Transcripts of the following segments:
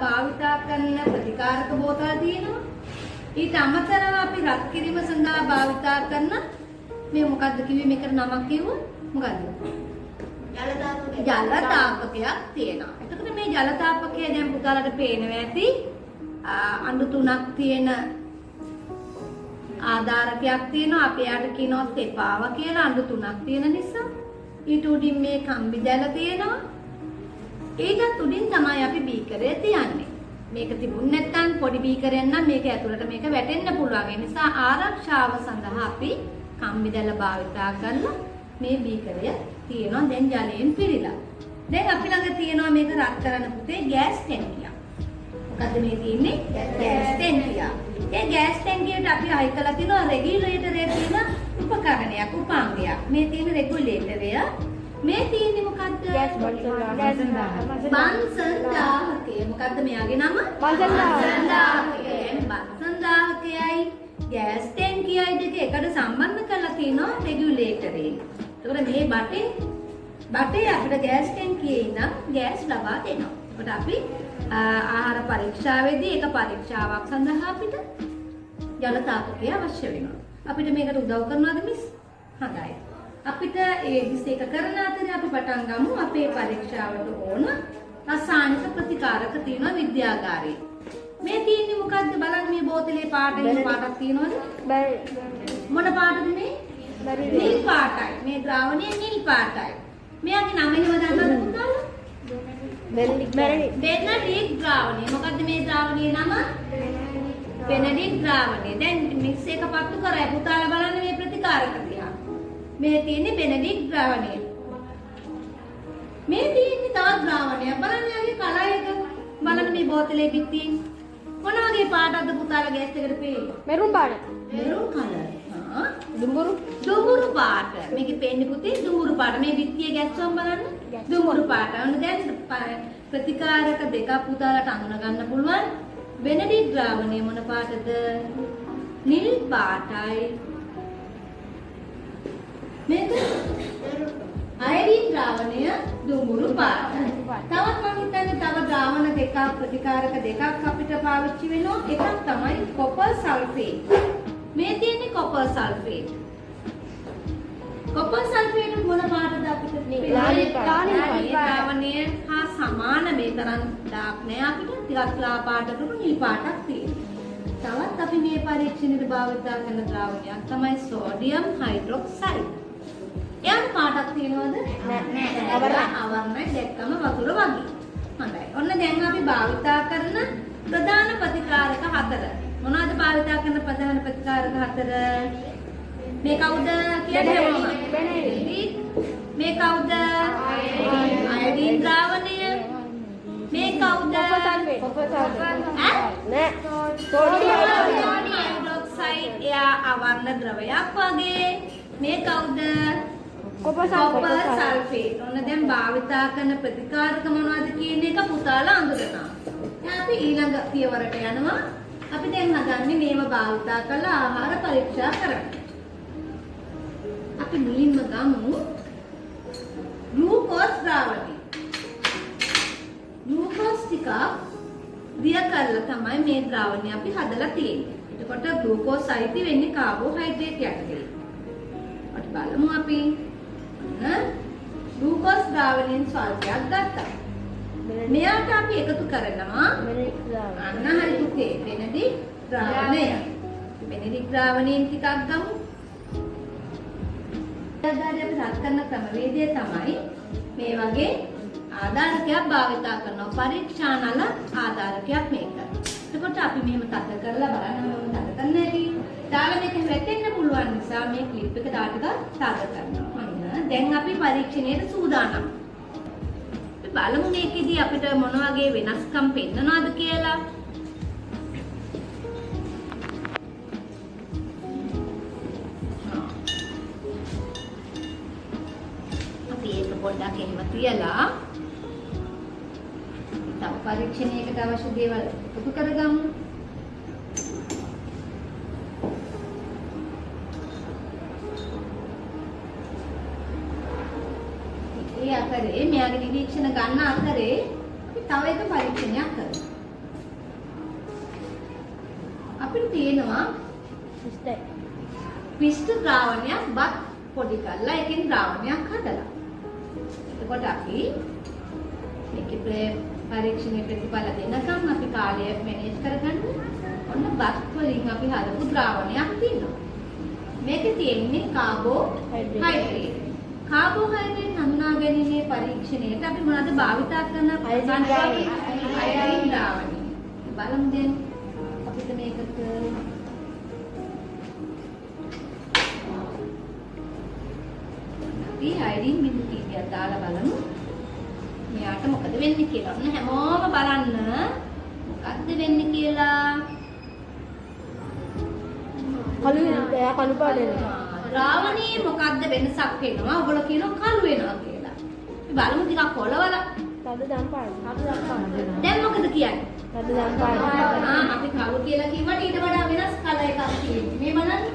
භාවිතා කරන ප්‍රතිකාරක බෝතල් තියෙනවා. ඊට අමතරව අපි රත් කිරීම සඳහා භාවිතා කරන මේ මොකද්ද කිව්වේ මේකට නමක් කිව්වොත් මොකද්ද? ජල තාපකයක් තියෙනවා. එතකොට මේ ජල තාපකය දැන් පුතාලට පේනවා ඇති අඳු තුනක් තියෙන ආධාරකයක් තියෙනවා. අපි යාට කියනවා තෙපාව කියලා අඳු තුනක් තියෙන නිසා. ඊට උඩින් මේ කම්බි දැල තියෙනවා. ඒකත් උඩින් තමයි අපි බීකරේ තියන්නේ. මේක තිබුණ නැත්නම් පොඩි බීකරෙන් නම් මේක ඇතුළට මේක වැටෙන්න පුළුවන්. ඒ නිසා ආරක්ෂාව සඳහා අපි කම්බි දැල භාවිතා කරලා මේ බීකරය තියෙනවා දැන් ජලයෙන් පිරීලා. දැන් අපි ළඟ තියෙනවා මේක රත් කරන පුතේ ගෑස් ටැංකියක්. මොකද්ද මේ තියෙන්නේ? ගෑස් ටැංකිය. ඒ ගෑස් ටැංකියට අපි අයි කරලා තියෙනවා රෙගියුලේටරයේ තියෙන උපකරණයක් උපාංගයක්. මේ තියෙන රෙගියුලේටරය මේ තියෙන්නේ මොකද්ද? ගෑස් බන්සන්දාහකය. මොකද්ද මෙයාගේ නම? බන්සන්දාහකය. බන්සන්දාහකයයි ගෑස් ටැංකියයි දෙක එකට සම්බන්ධ කරලා තියෙනවා රෙගියුලේටරේ. ඒතකොට මේ බටේ අපිට ගෑස් ටැංකියේ ඉඳන් ගෑස් ලබා දෙනවා. ඒකට අපි ආහාර පරීක්ෂාවේදී ඒක පරීක්ෂාවක් සඳහා අපිට ජල තාපකය අවශ්‍ය වෙනවා. අපිට මේකට උදව් කරනවද මිස්? හොඳයි. අපිට ඒ විශේෂ කරන අතරේ අපි පටන් ගමු අපේ පරීක්ෂාවට ඕන රසායනික ප්‍රතිකාරක තියෙන විද්‍යාගාරේ. මේ තියෙන්නේ මොකද්ද බලන්න මේ බෝතලේ පාටේ පාටක් තියෙනවද? මොන පාටද මේ? නිල් පාටයි. මේ ද්‍රාවණය නිල් පාටයි. මෙයාගේ නම එහෙම දන්නවද පුතාලා? බෙනඩික් ද්‍රාවණය. මොකද්ද මේ ද්‍රාවණයේ නම? බෙනඩික් ද්‍රාවණය. දැන් මික්ස් එක පත්තු කරයි පුතාලා බලන්න මේ ප්‍රතිකාරක තියා. මේ තියෙන්නේ බෙනඩික් ද්‍රාවණය. මේ තියෙන්නේ තවත් ද්‍රාවණයක්. බලන්න යාගේ කලර් එක. බලන්න මේ බෝතලේ පිටින් මොන වගේ පාටක්ද පුතාලා ගෑස් එකට පේන්නේ? මෙරුන් පාට. Maroon colour. හා දුඹුරු පාට. මේකේ පේන්නේ පුතේ දුඹුරු පාට. මේ පිටියේ ගැස්සුවම බලන්න. දුඹුරු පාට. ඔන්න දැන් ප්‍රතිකාරක දෙකක් පුතාලට අඳුන ගන්න පුළුවන්. බෙනඩික් ද්‍රාවණය මොන පාටද? නිල් පාටයි. මේක අයඩින් ද්‍රාවණය දුඹුරු පාටයි. තවත් මම හිතන්නේ තව ද්‍රාවණ දෙකක් ප්‍රතිකාරක දෙකක් අපිට පාවිච්චි වෙනවා. එකක් තමයි කොපර් සල්ෆේට්. මේ තියෙන්නේ කොපර් සල්ෆේට්. කොපර් සල්ෆේට් මොන පාටද අපිට? ද්‍රාවණය හා සමාන මේ තරම් ඩාර්ක් නෑ අපිට. ටිකක් ලා පාටකට නිල් පාටක් තියෙනවා. තවත් අපි මේ පරීක්ෂණයට භාවිතා කරන ද්‍රාවණයක් තමයි සෝඩියම් හයිඩ්‍රොක්සයිඩ්. එයාට පාටක් තියෙනවද? නෑ. අවර්ණයි දැක්කම වතුර වගේ. හොඳයි. ඔන්න දැන් අපි භාවිතා කරන ප්‍රධාන ප්‍රතිකාරක හතර. මොනවද භාවිතා කරන ප්‍රධාන ප්‍රතිකාරක හතර? මේ කවුද කියන්නේ මම? මේ කවුද? අයඩින් ද්‍රාවණය. මේ කවුද? නෑ. සෝඩියම් හයිඩ්‍රොක්සයිඩ් එයා අවර්ණ ද්‍රවයක් වගේ. මේ කවුද? Copper sulphate. ඔන්න දැන් භාවිතා කරන ප්‍රතිකාරක මොනවද කියන එක පුතාලා අඳුරනවා. දැන් අපි ඊළඟ පියවරට යනවා. අපි දැන් හදන්නේ මේව භාවිතා කරලා ආහාර පරීක්ෂා කරන්න. අපි මුලින්ම ගමු ග්ලූකෝස් ද්‍රාවණය. ග්ලූකෝස් ටික දිය කරලා තමයි මේ ද්‍රාවණය අපි හදලා තියෙන්නේ. එතකොට ග්ලූකෝස් අයිති වෙන්නේ කාබෝහයිඩ්‍රේට් යටතේ. අපි බලමු අපි ග්ලූකෝස් ද්‍රාවණයෙන් ස්වල්පයක් ගත්තා. මෙයාට අපි එකතු කරනවා අන්න හරි පුතේ බෙනඩික් ද්‍රාවණය. බෙනඩික් ද්‍රාවණයෙන් ටිකක් ගමු. ආධාරය අපි රත් කරන ක්‍රමවේදය තමයි මේ වගේ ආධාරකයක් භාවිතා කරනවා. පරීක්ෂා නල ආධාරකයක් මේක. එතකොට අපි මෙහෙම තද කරලා බලන්න මෙහෙම තද කරන්න ඇති. දාලා මේක වැටෙන්න පුළුවන් නිසා මේ ක්ලිප් එක දාටක තද කරනවා. දැන් අපි පරීක්ෂණයට සූදානම්. අපි බලමු මේකෙදි අපිට මොන වගේ වෙනස්කම් පෙන්නනවද කියලා. අපි ඒක පොඩ්ඩක් එහෙම තියලා තව පරීක්ෂණයකට අවශ්‍ය දේවල් එකතු කරගමු. අතරේ මෙයාගේ නිරීක්ෂණ ගන්න අතරේ අපි තව එක පරීක්ෂණයක් කරමු. අපිට තියෙනවා පිෂ්ඨ ද්‍රාවණයක් බත් පොඩි කරලා ඒකෙන් ද්‍රාවණයක් හදලා. එතකොට අපි මේකේ පරීක්ෂණයේ ප්‍රතිඵල දෙනකම් අපි කාලය මැනේජ් කරගන්න. ඔන්න බත් වලින් අපි හදපු ද්‍රාවණයක් තියෙනවා. මේකේ තියෙන්නේ කාබෝහයිඩ්‍රේට්. කාබෝහයිඩ්‍රේට් හඳුනා ගැනීමේ පරීක්ෂණයට අපි මොනවද භාවිතා කරන අයඩින් ද්‍රාවණය. බලමු දැන් අපිට මේකට අපි අයඩින් බිඳු කීපයක් දාලා බලමු. මෙයාට මොකද වෙන්නේ කියලා. ඔන්න හැමෝම බලන්න මොකද්ද වෙන්නේ කියලා. කළු පාට වෙනවා. ද්‍රාවණයේ මොකද්ද වෙනසක් වෙනවා? ඔයගොල්ලෝ කියනවා කළු වෙනවා කියලා. අපි බලමු ටිකක් කොලවල. තද දම් පාට. දැන් මොකද කියන්නේ? තද දම් පාට. අපි කළු කියලා කිව්වට ඊට වඩා වෙනස් කලර් එකක් තියෙනවා. මේ බලන්න.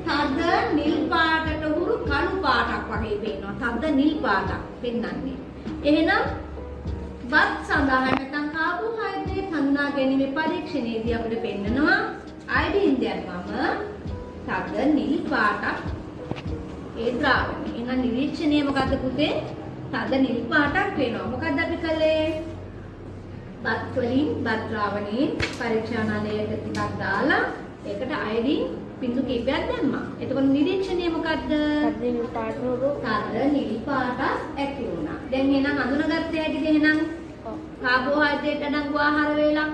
තද නිල් පාටට උරු කළු පාටක් වගේ පේනවා. තද නිල් පාටක් පෙන්වන්නේ. එහෙනම් බත් සඳහා නැත්නම් කාබෝහයිඩ්‍රේට් හඳුනා ගැනීමේ පරීක්ෂණයේදී අපිට පෙන්නනවා අයඩින් දැම්මම තද නිල් පාටක් ඒ ද්‍රාවණය. එහෙනම් නිරීක්ෂණය මොකද්ද පුතේ? තද නිල් පාටක් වෙනවා. මොකද්ද අපි කළේ? බත් වලින් බත් ද්‍රාවණයෙන් පරීක්ෂානාලයට ටිකක් දාලා ඒකට අයඩින් බිඳු කීපයක් දැම්මා. එතකොට නිරීක්ෂණය මොකද්ද? තද නිල් පාට උරු තද නිල් පාට ඇති වුණා. දැන් එහෙනම් හඳුනාගත්තේ ඇයිද එහෙනම්? කාබෝහයිඩ්‍රේට් අඩංගු ආහාර වේලා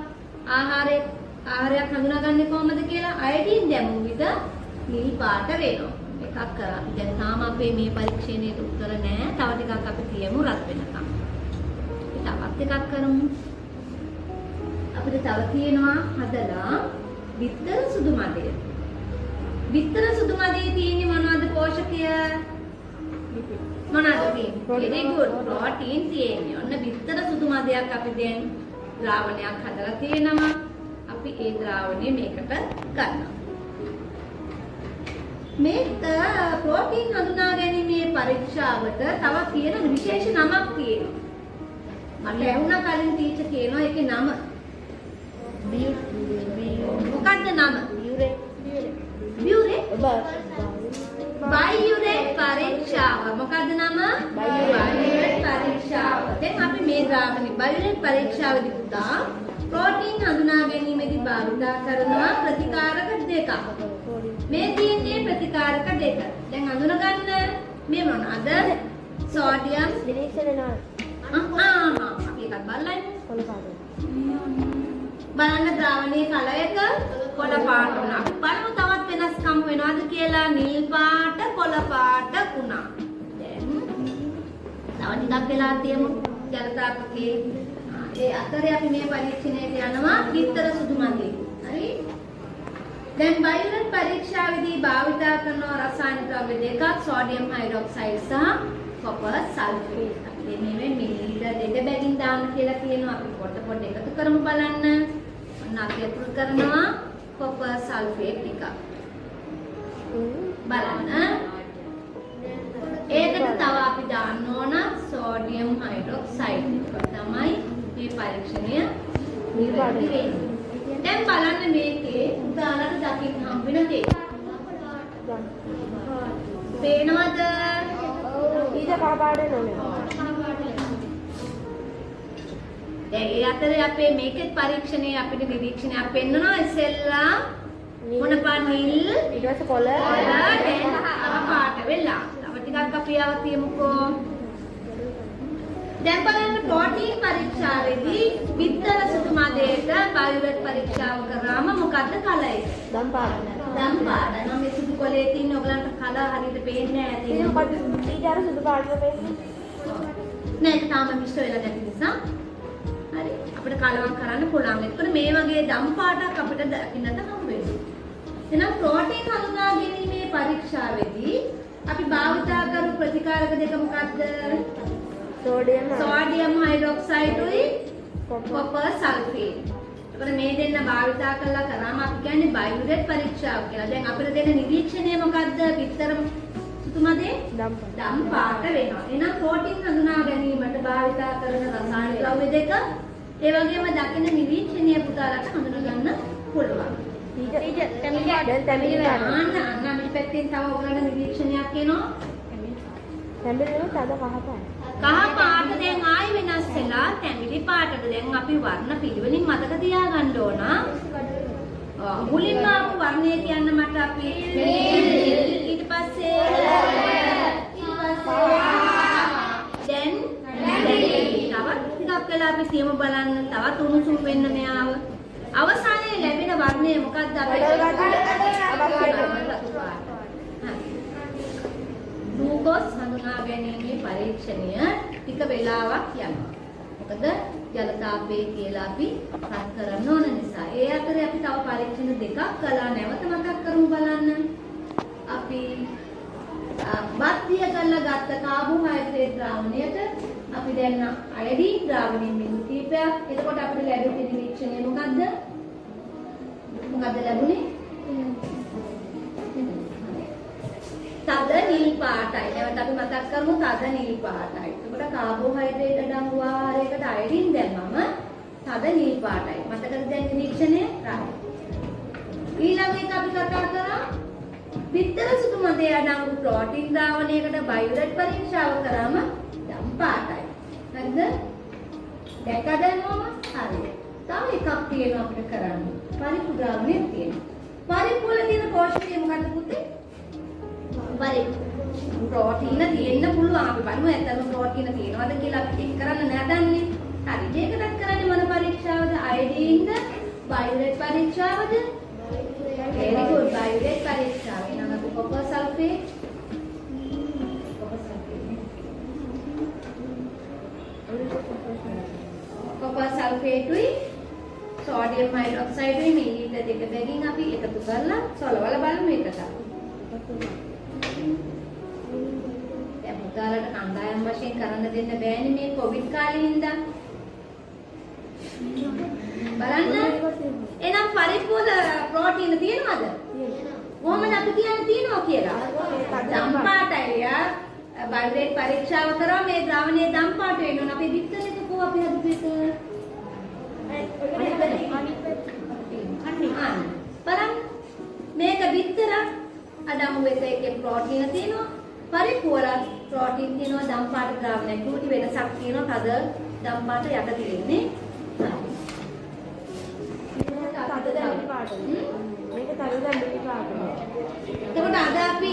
ආහාරයක් හඳුනාගන්නේ කොහොමද කියලා අයඩින් දැමුව විට නිල් පාට වෙනවා. එකක් කරා. දැන් තාම අපේ මේ පරීක්ෂණයට උත්තර නැහැ. තව ටිකක් අපි තියමු රත් වෙනකම්. තවත් එකක් කරමු. අපිට තව තියෙනවා හදලා බිත්තර සුදු මදය. බිත්තර සුදු මදේ තියෙන්නේ මොනවද පෝෂකය? මොනවද තියෙන්නේ? very good. ප්‍රෝටීන් තියෙන්නේ. ඔන්න බිත්තර සුදු මදයක් අපි දැන් ද්‍රාවණයක් හදලා තියෙනවා. අපි ඒ ද්‍රාවණය මේකට ගන්නවා. මේක ප්‍රෝටීන් හඳුනා ගැනීමේ පරීක්ෂාවට තව තියෙන විශේෂ නමක් තියෙනවා. මට ඇහුණා කලින් ටීචර් කියනවා ඒකේ නම. මොකක්ද නම? බියුරේ බයියුරේට් පරීක්ෂාව. මොකක්ද නම? බයියුරේට් පරීක්ෂාව. දැන් අපි මේ ද්‍රාවණි බයියුරේට් පරීක්ෂාවේදී පුතා ප්‍රෝටීන් හඳුනා ගැනීමේදී භාවිතා කරනවා ප්‍රතිකාරක දෙකක්. මේ තියෙන්නේ ප්‍රතිකාරක දෙක. දැන් හඳුනා ගන්න මේ මොනවාද? සෝඩියම් නිරීක්ෂණ නාල. අපි එකක් බලන්න. කොළ පාට. බලන්න ද්‍රාවණයේ කලර් එක කොළ පාට වුණා. බලමු තවත් වෙනස්කම් වෙනවද කියලා. නිල් පාට කොළ පාට වුණා. දැන් තව ටිකක් වෙලා තියමු ජලතාපකේ. ඒ අතරේ අපි මේ පරීක්ෂණයට යනවා බිත්තර සුදු මදේ. හරි? දැන් බයියුරේට් පරීක්ෂාවේදී භාවිතා කරන රසායනික ද්‍රව්‍ය දෙකක් සෝඩියම් හයිඩ්‍රොක්සයිඩ් සහ කොපර් සල්ෆේට්. අපි මේ මිලිලීටර් 2 බැගින් දාන්න කියලා කියනවා. අපි පොඩ එකතු කරමු බලන්න. ඔන්න අපි අතුරු කරනවා කොපර් සල්ෆේට් ටික. බලන්න. ඒකට තව අපි දාන්න ඕන සෝඩියම් හයිඩ්‍රොක්සයිඩ්. ඒක තමයි මේ පරීක්ෂණය නිරවදි වෙන්නේ. දැන් බලන්න මේකේ උදාහරණ දකින්න හම්බ වෙන දේ. පේනවද? ඊට කහ පාට නෝනේ. දැන් ඒ අතරේ අපේ මේකේ පරීක්ෂණයේ අපිට නිරීක්ෂණයක් පෙන්නනවා ඉස්සෙල්ලා මොන පාට නිල් ඊට පස්සේ කොළ දැන් පාට වෙලා. තව ටිකක් අපි අවතියමුකෝ. දැන් බලන්න ප්‍රෝටීන් පරීක්ෂාවේදී බිත්තර සුදු මදේට බයියුරේට් පරීක්ෂාව කරාම මොකද්ද කලර් එක? දම් පාට. දම් පාට. නම් මේ සුදු කොලේ තියෙන ඔයගලන්ට කලර් හරියට පේන්නේ නැහැ. ඒක මොකද? ඊට අර සුදු පාට වෙන්නේ. නෑ ඒක තාම මිශ්‍ර වෙලා නැති නිසා. හරි. අපිට කලවම් කරන්න පුළුවන්. ඒකනේ මේ වගේ දම් පාටක් අපිට දකින්නට හම්බ වෙනවා. එහෙනම් ප්‍රෝටීන් හඳුනා ගැනීමේ පරීක්ෂාවේදී අපි භාවිතා කරපු ප්‍රතිකාරක දෙක මොකක්ද? සෝඩියම් හයිඩ්‍රොක්සයිඩුයි කොපර් සල්ෆේට්. එතකොට මේ දෙන්න භාවිතා කරලා කරාම අපි කියන්නේ බයියුරේට් පරීක්ෂාව කියලා. දැන් අපිට දෙන නිරීක්ෂණය මොකද්ද? බිත්තර සුදු මදේ දම් පාට වෙනවා. එහෙනම් ප්‍රෝටීන් හඳුනා ගැනීමට භාවිතා කරන රසායනික ද්‍රව්‍ය දෙක ඒ වගේම දකින නිරීක්ෂණීය පුතාලට හඳුනා ගන්න පුළුවන්. ටීචර් දැන් තැඹිලි පාට. අන්න මේ පැත්තෙන් තව ඔයගලට නිරීක්ෂණයක් එනවා. තැඹිලි තද කහ පාට. කහ පාට දැන් ආයි වෙනස් වෙලා තැඹිලි පාටට දැන් අපි වර්ණ පිළිවෙලින් මතක තියාගන්න ඕන. මුලින්ම ආපු වර්ණය කියන්න මට අපි ඊට පස්සේ දැන් තවත් ටිකක් වෙලා අපි සියම බලන්න තවත් උණුසුම් වෙන්න මෙයාව. අවසානයේ ලැබෙන වර්ණය මොකක්ද අපිට? ග්ලූකෝස් හඳුනා ගැනීමේ පරීක්ෂණය ටික වෙලාවක් යනවා. මොකද ජල තාපය කියලා අපි රත් කරන්න ඕන නිසා. ඒ අතරේ අපි තව පරීක්ෂණ දෙකක් කළා. නැවත මතක් කරමු බලන්න. අපි බත්තිය කරලා ගත්ත කාබෝහයිඩ්‍රේට් ද්‍රාවණයට අපි දැන් අයඩීන් ද්‍රාවණයෙන් බිඳු කීපයක්. එතකොට අපිට ලැබෙන නිරීක්ෂණය මොකද්ද? මොකද්ද ලැබුණේ? තද නිල් පාටයි. නැවත අපි මතක් කරමු තද නිල් පාටයි. එතකොට කාබෝහයිඩ්‍රේට් අඩංගු ආහාරයකට අයඩින් දැම්මම තද නිල් පාටයි. මතකද දැන් නිරීක්ෂණය? right. ඊළඟ එක අපි කතා කරා බිත්තර සුදු මදේ අඩංගු ප්‍රෝටීන් ද්‍රාවණයකට බයොලට් පරීක්ෂාව කරාම දම් පාටයි. හරිද? දැක්කද මම? හරි. තව එකක් තියෙනවා අපිට කරන්න. පරිප්පු ද්‍රාවණයක් තියෙනවා. පරිප්පු වල තියෙන පෝෂණය මොකද්ද පුතේ? ප්‍රෝටීන තියෙන්න පුළුවන්. අපි බලමු ඇත්තටම ප්‍රෝටීන තියෙනවද කියලා අපි චෙක් කරන්න නෑදන්නේ. හරි. ඒකටත් කරන්නේ මොන පරීක්ෂාවද? අයඩීන්ද? බයොලට් පරීක්ෂාවද? very good. බයොලට් පරීක්ෂාව. එහෙනම් අපි කොපර් සල්ෆේට් කොපර් සල්ෆේටුයි සෝඩියම් හයිඩ්‍රොක්සයිඩුයි මිලිලීටර් දෙක බැගින් අපි එකතු කරලා සොලවලා බලමු ඒකට. දැන් පුතාලට කණ්ඩායම් වශයෙන් කරන්න දෙන්න බෑනේ මේ කොවිඩ් කාලේ ඉඳන්. බලන්න. එහෙනම් පරිප්පු වල ප්‍රෝටීන තියෙනවද? කොහොමද අපි කියන්නේ තියෙනවා කියලා? දම් පාටයි යා. බයොලට් පරීක්ෂාව කරා මේ ද්‍රාවණයේ දම් පාට වෙනවා. අපි විතරක කො අපි හදුපෙත. බලන්න. මේක විතර අඩංගු වෙත එකේ ප්‍රෝටීන තියෙනවා. පරිප්පු වල ප්‍රෝටීන් තියෙනවා දම් පාට ද්‍රාවණයක්. කුටි වෙනසක් තියෙනවා. තද දම් පාට යට තියෙන්නේ. තද තැඹිලි පාට. මේක තද තැඹිලි පාට. එතකොට අද අපි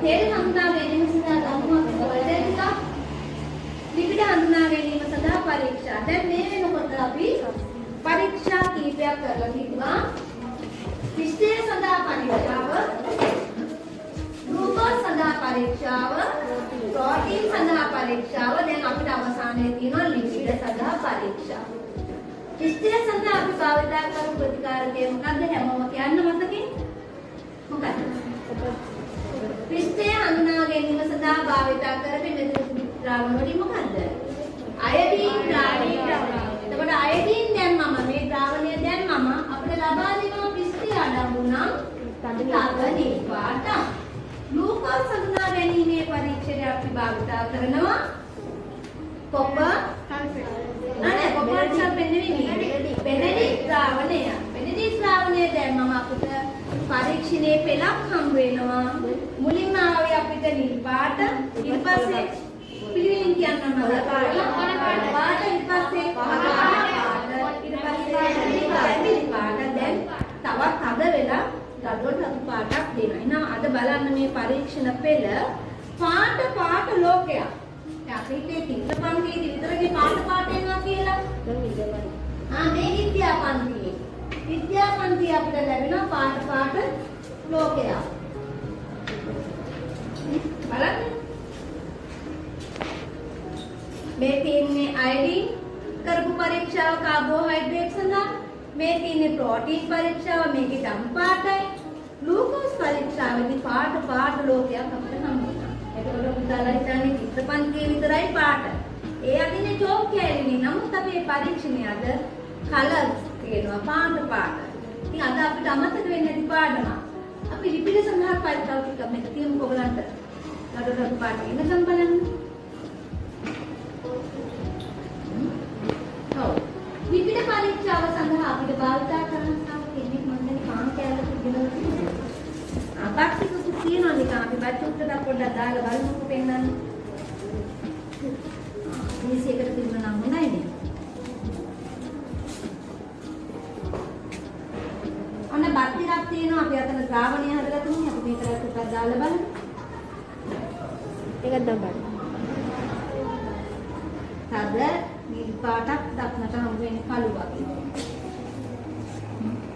තෙල් හඳුනා ගැනීම සඳහා ගමුක් වලට ලිපිඩ හඳුනා ගැනීම සඳහා පරීක්ෂා. දැන් මේ වෙනකොට අපි පරීක්ෂා කීපයක් කරලා තිබුණා. පිස්තය සඳහා පරීක්ෂාව, ග්ලූකෝස් සඳහා පරීක්ෂාව, ප්‍රෝටීන් සඳහා පරීක්ෂාව. දැන් අපිට අවසානයේ තියෙනවා ලිපිඩ සඳහා පරීක්ෂාව. පිස්තය සඳහා අපි භාවිත කරපු ප්‍රතිකාරකය මොකද්ද? හැමෝම කියන්න මතකේ? මොකද්ද? පිස්තය හඳුනා ගැනීම සඳහා භාවිත කරපු මෙතන ද්‍රාවණ වලින් මොකද්ද? අයඩීන් ද්‍රාවණය. එතකොට අයඩීන් දැම්මම මේ ද්‍රාවණය දැම්මම අපිට ලබා දෙනවා පිස්තය අඩංගු නම් තද නිල් පාට. ග්ලූකෝස් හඳුනා ගැනීමේ පරීක්ෂණය අපි භාවිත කරනවා කොපර් අනේ කොපර් සල්ෆේට් නෙවෙයි බෙනඩික් ද්‍රාවණය. බෙනඩික් ද්‍රාවණය දැම්මම අපිට පරීක්ෂණයේ පෙළක් හම් වෙනවා. මුලින්ම ආවේ අපිට නිල් පාට, ඊට පස්සේ පිළිවෙලින් කියන්න මම පාට, ඊට පස්සේ පාට, ඊට පස්සේ තැඹිලි පාට. දැන් තවත් අද වෙලා රළු පාටක් දෙනවා. එහෙනම් අද බලන්න මේ පරීක්ෂණ පෙළ පාට ලෝකයක්. දැන් අපි හිතේ චිත්‍රපන්තියේ විතරගේ පාට එනවා කියලා. මේ විද්‍යාපන්තියේ. විද්‍යාපන්තිය අපිට ලැබෙනවා පාට ලෝකයක්. බලන්න. මේ තියෙන්නේ අයඩින් කරපු පරීක්ෂාව කාබෝහයිඩ්‍රේට් සඳහා. මේ තියෙන්නේ ප්‍රෝටීන් පරීක්ෂාව මේකේ දම් පාටයි. ග්ලූකෝස් පරීක්ෂාවේදී පාට ලෝකයක් අපිට හම්බුනා. ඒකවල පුතාලා හිතන්නේ චිත්‍රපන්තියේ විතරයි පාට. ඒ අදිනේ චෝක් කැලිනේ. නමුත් අපේ පරීක්ෂණය අද කලර්ස් තියෙනවා පාට. ඉතින් අද අපිට අමතක වෙන්නේ නැති පාඩම. අපි ලිපිඩ සඳහා පරීක්ෂා ටික මෙතන තියමු ඔයගලන්ට. රළු පාට ඉන්නකම් බලන්න. ඔව්. ලිපිඩ පරීක්ෂාව සඳහා අපිට භාවිත කරන තව කෙනෙක් මම බක්තිකුත් තියෙනවා නිකන් අපි බත් උත්තර පොඩ්ඩක් දාලා බලමුකෝ පෙන්නන්න. මේසෙකට තිබුණා නම් හොඳයි නේ. අන්න බත් ටිකක් තියෙනවා අපි අතන ද්‍රාවණය හදලා තුනේ අපි මේකට ටිකක් දාලා බලමු. ඒකත් දබ්බන්න. තද නිල් පාටක් දක්නට හම් වෙන්නේ කළු වගේ.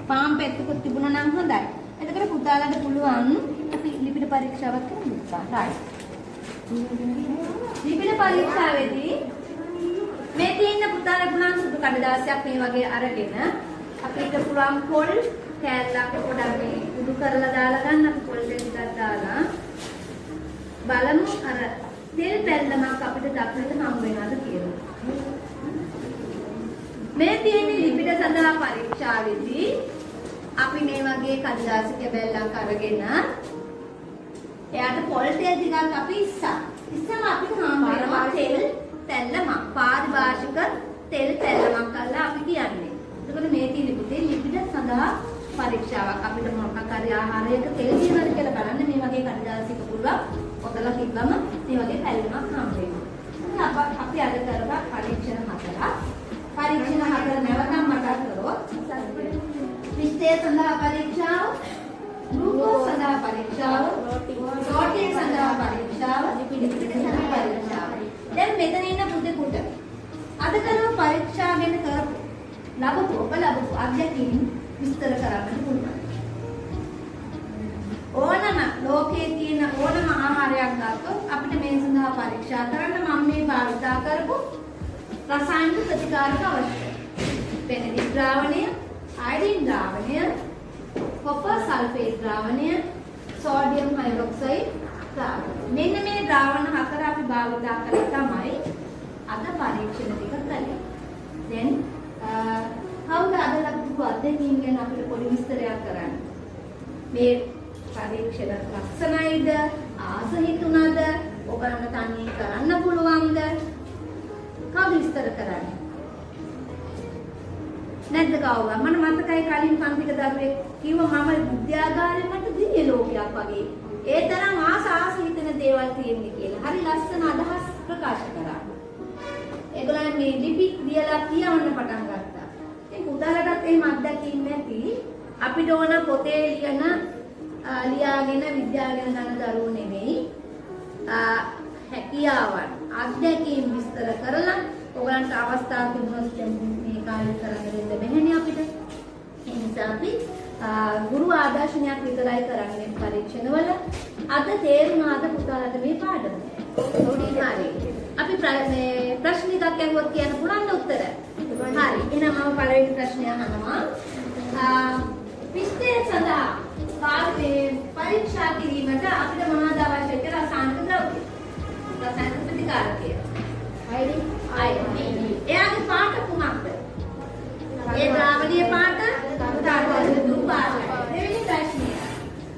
පාම් පැත්තකුත් තිබුණා නම් හොඳයි. එතකොට පුතාලට පුළුවන් අපි ලිපිට පරීක්ෂාවක් කරමු. right. ලිපිට පරීක්ෂාවේදී මේ තියෙන පුතාලට පුළුවන් සුදු කඩදාසියක් මේ වගේ අරගෙන අපිට පුළුවන් පොල් කෑල්ලක් පොඩක් මේ උඩු කරලා දාලා ගන්න අපි පොල් ටිකක් දාලා බලමු අර තෙල් පැල්ලමක් අපිට දක්නට හම් වෙනවද කියලා. මේ තියෙන ලිපිට සඳහා පරීක්ෂාවේදී අපි මේ වගේ කඩදාසි කැබැල්ලක් අරගෙන එයාට පොල් තෙල් ටිකක් අපි ඉස්සම අපිට හම් වෙනවා තෙල් පැල්ලමක් පාරිභාෂික තෙල් පැල්ලමක් අල්ලා අපි කියන්නේ. එතකොට මේ තියෙන ලිපිට සඳහා පරීක්ෂාවක් අපිට මොකක් හරි ආහාරයක තෙල් තියෙනවද කියලා බලන්න මේ වගේ කඩදාසියක පුළුවන් ඔතලා තිබ්බම මේ වගේ පැල්ලමක් හම් වෙනවා. අපි අද කරපු පරීක්ෂණ 4. පරීක්ෂණ 4 නැවතම මතක් කරොත් විස්තය සඳහා පරීක්ෂාව, ග්ලූකෝස් සඳහා පරීක්ෂාව, ප්‍රෝටීන් සඳහා පරීක්ෂාව, ලිපිඩ සඳහා පරීක්ෂාව. දැන් මෙතන ඉන්න පුතේකට අද කරපු පරීක්ෂා ගැන කරපු ලැබපු අධ්‍යයනකින් විස්තර කරන්න පුළුවන්. ඕනම ලෝකයේ තියෙන ඕනම ආහාරයක් ගත්තොත් අපිට මේ සඳහා පරීක්ෂා කරන්න මම මේ භාවිතා කරපු රසායනික ප්‍රතිකාරක අවශ්‍යයි. පෙනඩින් ද්‍රාවණය, අයඩින් ද්‍රාවණය, කොපර් සල්ෆේට් ද්‍රාවණය, සෝඩියම් හයිඩ්‍රොක්සයිඩ් ද්‍රාවණය. මෙන්න මේ ද්‍රාවණ 4 අපි භාවිතා කරලා තමයි අද පරීක්ෂණ ටික කළේ. දැන් කවුද අද ලැබපු අධ්‍යයනයෙන් ගැන අපිට පොඩි විස්තරයක් කරන්න. මේ පරීක්ෂණ ලක්ෂණයිද, ආස හිතුණාද, ඔයගලන්ට තනියෙන් කරන්න පුළුවන්ද? කවුද විස්තර කරන්නේ? නැද්ද කවුද? මම මතකයි කලින් පන්තික දරුවෙක් කිව්වා මම විද්‍යාගාරේ මට දිව්‍ය ලෝකයක් වගේ. ඒ තරම් ආස හිතෙන දේවල් තියෙන්නේ කියලා. හරි ලස්සන අදහස් ප්‍රකාශ කරා. ඒගොල්ලන් මේ ලිපි ලියලා කියවන්න පටන් ගත්තා. ඉතින් පුතාලටත් එහෙම අත්දැකීම් නැති අපිට ඕන පොතේ ලියාගෙන විද්‍යාව ගැන දන්න දරුවෝ නෙමෙයි. හැකියාවන් අත්දැකීම් විස්තර කරලා ඔයගලන්ට අවස්ථාවක් තිබුණොත් මේ කාර්ය කරන්න දෙන්න බැහැනේ අපිට. ඒ නිසා අපි ගුරු ආදර්ශනයක් විතරයි කරන්නේ පරීක්ෂණවල. අද තේරුණාද පුතාලට මේ පාඩම? හරි. අපි ප්‍රශ්න ටිකක් අහුවොත් කියන්න පුළුවන් උත්තර. හරි. එහෙනම් මම පළවෙනි ප්‍රශ්නය අහනවා. විස්තර සඳහා පරීක්ෂා කිරීමට අපිට මොනවද අවශ්‍ය කියලා රසායනික ද්‍රව්‍ය. රසායනික ප්‍රතිකාරකය. අයඩින්. එයාගේ පාට කුමක්ද? ඒ ද්‍රාවණීය පාට දුරු පාටයි. දෙවෙනි ප්‍රශ්නය.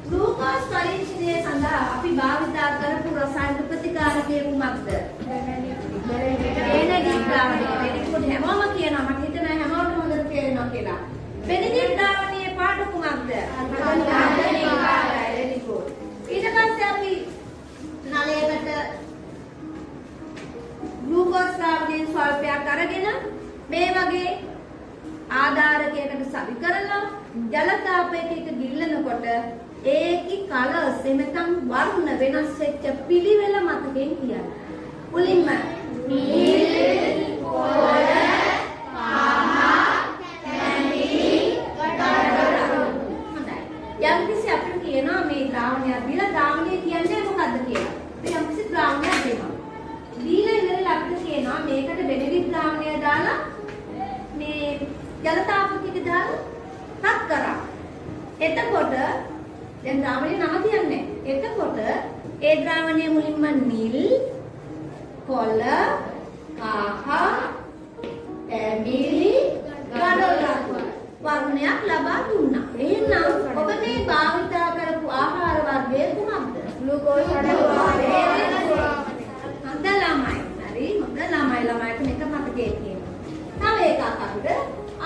ග්ලූකෝස් පරීක්ෂණය සඳහා අපි භාවිතා කරපු රසායනික ප්‍රතිකාරකය කුමක්ද? පෙනඩින් ද්‍රාවණය. මේක හැමෝම කියනවා මට හිතෙනවා හැමෝටම හොඳට තේරෙනවා කියලා. පෙනඩින් ද්‍රාවණීය පාට කුමක්ද? ඊට පස්සේ අපි නලයකට ග්ලූකෝස් ද්‍රාවණයෙන් ස්වල්පයක් අරගෙන මේ වගේ ආධාරකයකට සවි කරලා ජල තාපයක ගිල්ලනකොට ඒකි කලර්ස් එමෙතන් වර්ණ වෙනස් වෙච්ච පිළිවෙල මතකෙන් කියන්න. මුලින්ම නිල්, කොළ, යම්කිසි අපිට කියනවා මේ ද්‍රාවණය දීලා ද්‍රාවණය කියන්නේ මොකද්ද කියලා. අපි යම්කිසි ද්‍රාවණයක් දෙනවා. දීලා ඉවරලා අපිට කියනවා මේකට බෙනෙඩික් ද්‍රාවණය දාලා මේ ජල තාපකයක දාලා තත් කරා. එතකොට දැන් ද්‍රාවණය නවතින්නේ. එතකොට ඒ ද්‍රාවණය මුලින්ම නිල්, කොළ, කහ, තැඹිලි, ගඩොල් වර්ණයක් ලබා දුන්නා. එහෙනම් ඔබ මේ භාවිතා කරපු ආහාර වර්ගය කුමක්ද? ග්ලූකෝස් ළමයි. හරි. ළමයිට මේක මතකයේ තියෙනවා. තව එකක් අපිට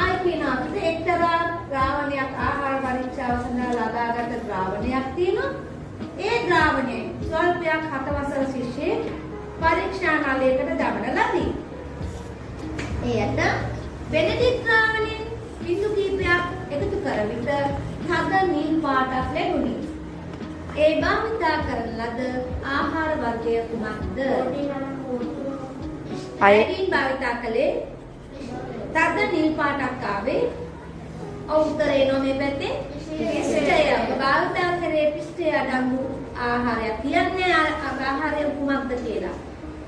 ආයි කියනවා අපිට එක්තරා ද්‍රාවණයක් ආහාර පරීක්ෂාව සඳහා ලබාගත් ද්‍රාවණයක් තියෙනවා. ඒ ද්‍රාවණය ස්වල්පයක් 7 වසර ශිෂ්‍යයෙක් පරීක්ෂානාලයකට දමන ලදී. එයට බෙනඩික්ට් ද්‍රාවණයෙන් බිඳු කිහිපයක් එකතු කර විට තද නිල් පාටක් ලැබුණි. ඒ භාවිතා කරන ලද ආහාර වර්ගය කුමක්ද? අයඩින් භාවිතා කළේ තද නිල් පාටක් ආවේ. උත්තරේ නෝ මේ පැත්තේ පිස්ටය. භාවිතා කරේ පිස්ටය අඩංගු ආහාරයක්. කියන්නේ ආහාරය කුමක්ද කියලා.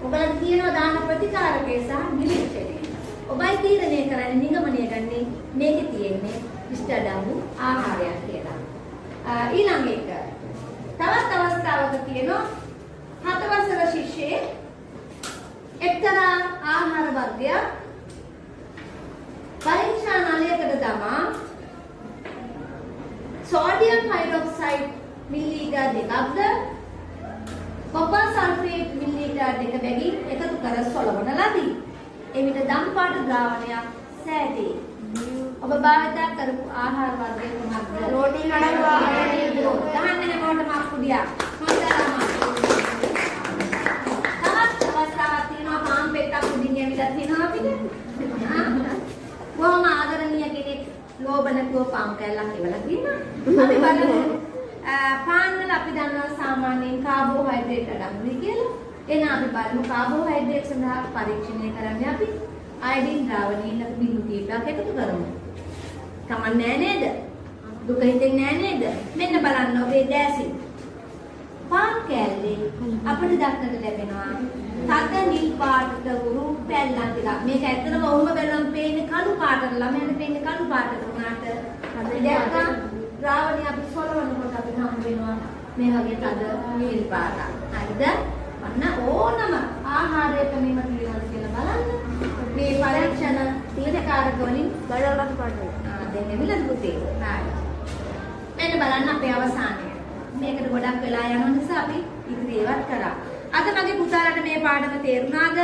ඔබලා කියනවා දාන ප්‍රතිකාරකේ සහ නිරීක්ෂණය. ඔබයි තීරණය කරන්නේ නිගමනය ගන්නේ මේකේ තියෙන්නේ පිස්ට අඩංගු ආහාරයක් කියලා. ඊළඟ එක තවත් අවස්ථාවක තියෙනවා 7 වසර ශිෂ්‍යයෙක් එක්තරා ආහාර වර්ගයක් පරීක්ෂානාලයකට දමා සෝඩියම් හයිඩ්‍රොක්සයිඩ් මිලිලීටර් 2ක්ද කොපර් සල්ෆේට් මිලිලීටර් 2 බැගින් එකතු කර සොලවන ලදී. එවිට දම් පාට ද්‍රාවණයක් සෑදේ. ඔබ භාවිතා කරපු ආහාර වර්ගය කුමක්ද? රෝටි කඩවා ගහන්න හැමෝටම අකුඩියක්. තවත් අවස්ථාවක් තියෙනවා පාන් පෙට්ටක් උඩින් යමිලා තියෙනවා අපිට. කොහොම ආදරණීය කෙනෙක් ලෝභ නැතුව පාන් කෑල්ලක් ඉවලා තියෙනවා. අපි බලමු. පාන් වල අපි දන්නවා සාමාන්‍යයෙන් කාබෝහයිඩ්‍රේට් අඩංගුයි කියලා. එහෙනම් අපි බලමු කාබෝහයිඩ්‍රේට් සඳහා පරීක්ෂණය කරන්නේ අපි අයඩින් ද්‍රාවණයෙන් අපි බිඳු කිහිපයක් එකතු කරමු. කමන්නේ නේද? දුක හිතෙන්නේ නේද? මෙන්න බලන්න ඔබේ දැසින්. පාන් කෑල්ලේ අපිට දක්නට ලැබෙනවා තද නිල් පාටට උරු පැල්ලම් ටිකක්. මේක ඇත්තටම ඔහොම බැලුවම පේන්නේ කළු පාටට. ළමයාට පේන්නේ කළු පාටට වුණාට අපි දැක්කා ද්‍රාවණය අපි සොලවනකොට අපිට හම් වෙනවා මේ වගේ තද නිල් පාටක්. හරිද? අන්න ඕනම ආහාරයක මේව තියෙනවද කියලා බලන්න. මේ පරීක්ෂණ තීරණකාරක වලින් බලවත් පාටයි. දෙන්නේ විලද පුතේ. හරි. මෙන්න බලන්න අපේ අවසානය. මේකට ගොඩක් වෙලා යන නිසා අපි ඉතිරි ඒවත් කරා. අද මගේ පුතාලට මේ පාඩම තේරුණාද?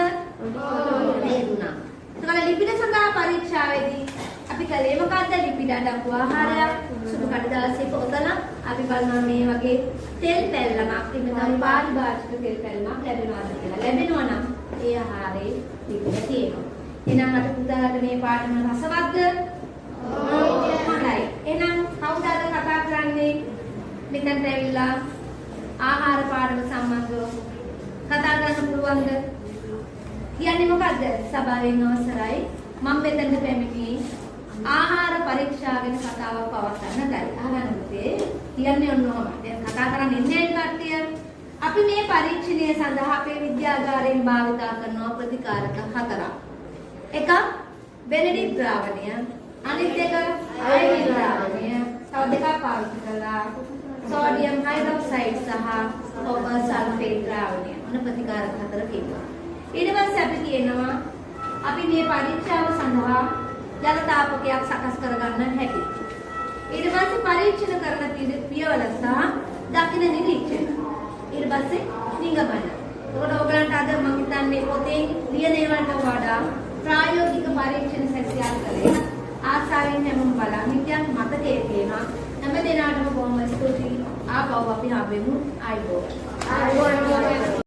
තේරුණා. ඒකල ලිපින සඳහා පරීක්ෂාවේදී අපි කලේ මොකද්ද? ලිපිට අඩංගු ආහාරයක් සුදු කඩදාසියක ඔතලා අපි බලනවා මේ වගේ තෙල් පැල්ලමක් ඉන්නතම පාරිභාෂික තෙල් පැල්ලමක් ලැබෙනවාද කියලා. ලැබෙනවා නම් ඒ ආහාරේ ලිපින තියෙනවා. එහෙනම් අද පුතාලට මේ පාඩම රසවත්ද? හොඳයි. එහෙනම් කවුද අද කතා කරන්නේ? මෙතනට ඇවිල්ලා ආහාර පාඩම සම්බන්ධව කතා කරන්න පුළුවන්ද? කියන්නේ මොකද්ද? සභාවෙන් අවසරයි. මම මෙතනට පැමිණි ආහාර පරීක්ෂා ගැන කතාවක් පවත්වන්නයි. අහගන්න පුතේ. කියන්නේ ඔන්නෝම. දැන් කතා කරන්න ඉන්නේ කට්ටිය. අපි මේ පරීක්ෂණය සඳහා අපේ විද්‍යාගාරයෙන් භාවිතා කරන ප්‍රතිකාරක 4ක්. එකක් බෙනඩික්ට් ද්‍රාවණය, අනිත් එක අයඩින් ද්‍රාවණය, තව දෙකක් පාවිච්චි කළා සෝඩියම් හයිඩ්‍රොක්සයිඩ් සහ කොපර් සල්ෆේට් ද්‍රාවණය. මොන ප්‍රතිකාරක 4 කිව්වා. ඊට පස්සේ අපි කියනවා අපි මේ පරීක්ෂාව සඳහා ජල තාපකයක් සකස් කරගන්න හැටි. ඊට පස්සේ පරීක්ෂණ කරන පියවර සහ දකින්න නිරීක්ෂණ. ඊට පස්සේ නිගමන. ඒකට ඔයගලන්ට අද මම හිතන්නේ පොතේ ලියන ඒවාට වඩා ප්‍රායෝගික පරීක්ෂණ සැකසීම් කළේ ආසාවෙන් හැමෝම බලන්න. ඉතින් මතකයේ තියෙනවා හැම දිනකටම බොහොම ස්තුතියි. ආපහු අපි හම්බෙමු. ආයිබෝවන්.